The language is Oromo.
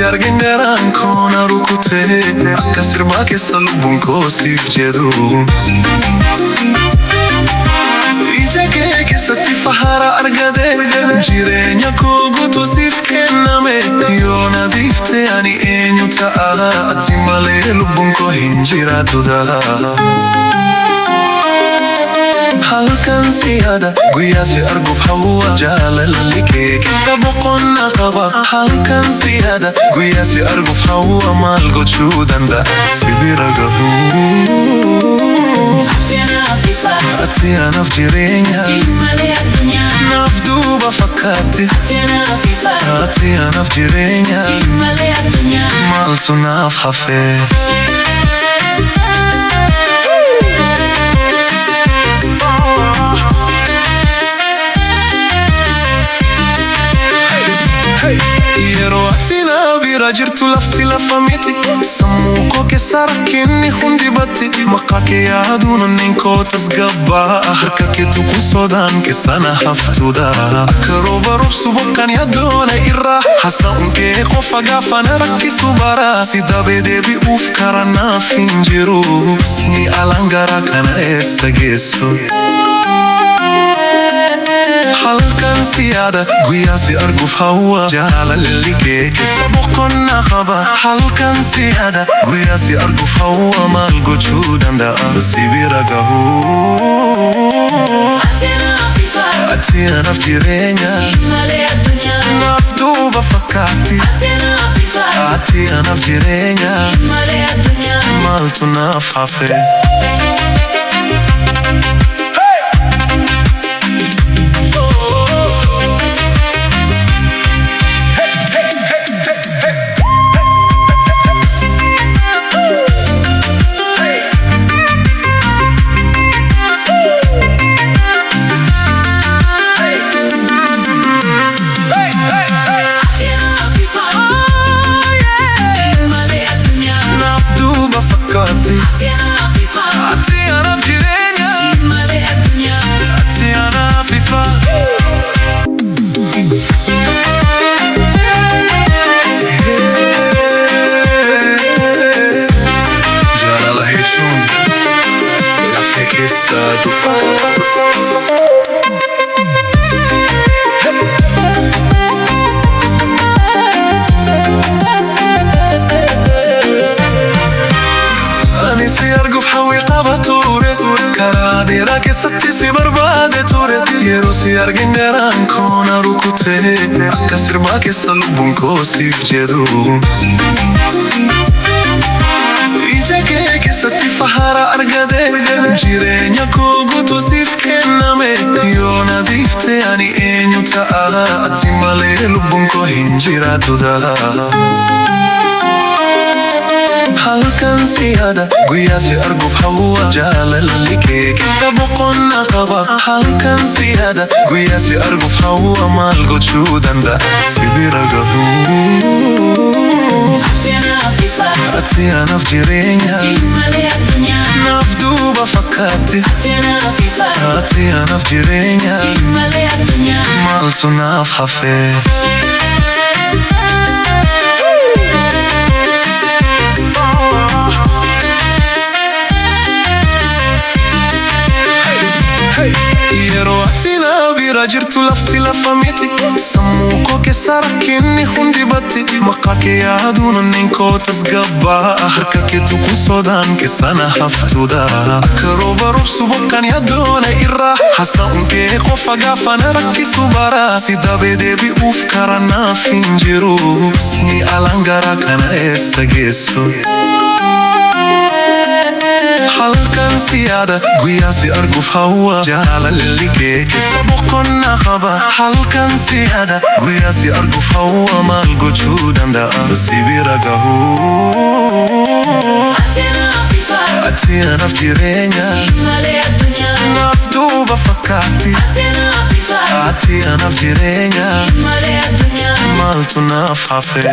argin garaan koo na rukute akka sirbaa keessa lubbuun koo siif jedhu ija kee keessatti fahara argate jireenya koo guutuu siif kenname yoo na dhiifte ani eenyu ta'a ati malee lubbuun koo hin jiraatu ta'a halkan si yaada guyyaa si arguuf hawwa jaalalli kee keessa boqonnaa qaba halkan si yaada guyyaa si arguuf hawwa maal gochuu danda'a si bira gahu ati anaaf jireenya naaf duuba fakkaatti ati anaaf jireenya maaltu naaf hafe yeroo ati na bira jirtu lafti lafa miti sammuu koo keessa rakkinni hundi batti maqaa kee yaaduun onneen koo tasgabbaa harka keetu kun sodaan keessa na haftuudha akka rooba roobsu bokkaan yaadoona irraa haasa'uun kee qofa gaafa na rakkisu bara si dabee deebi'uuf karaa naaf hin jiru si alaan garaa kana eessa geessu halkan si yaada guyyaa si arguuf hawwa jaalalli kee keessa boqonnaa qaba halkan si yaada guyyaa si arguuf hawwa maal gochuu danda'a si bira gahu ati anaaf jireenya naaf duuba fakkaatti ati anaaf jireenya maaltu naaf hafe ani si arguuf hawwii qaba ture karaa dheeraa keessatti si barbaade ture yeroo si argin garaan koo na rukute akka sirbaa keessa lubbuun koo siif jedhu ija kee keessatti fahara argate jireenya koo guutuu siif kenname yoo na dhiifte ani eenyu ta'a ati malee lubbuun koo hin jiraatu ta'a halkan si yaada guyyaa si arguuf hawwa jaalalli kee keessa boqonnaa qaba halkan si yaada guyyaa si arguuf hawwa maal gochuu danda'a si bira gahu ati anaaf jireenya naaf duuba fakkaatti ati anaaf jireenya maaltu naaf hafe yeroo ati na bira jirtu lafti lafa miti sammuu koo keessa rakkinni hundi batti maqaa kee yaaduun onneen koo tasgabbaa harka keetu kun sodaan keessa na haftuudha akka rooba roobsu bokkaan yaadoona irraa haasa'uun kee qofa gaafa na rakkisu bara si dabee deebi'uuf karaa naaf hin jiru si alaan garaa kana eessa geessu halkan si yaada guyyaa si arguuf hawwa jaalalli kee keessa boqonnaa qaba halkan si yaada guyyaa si arguuf hawwa maal gochuu danda'a si bira gahu ati anaaf jireenya naaf duuba fakkaatti ati anaaf jireenya maaltu naaf hafe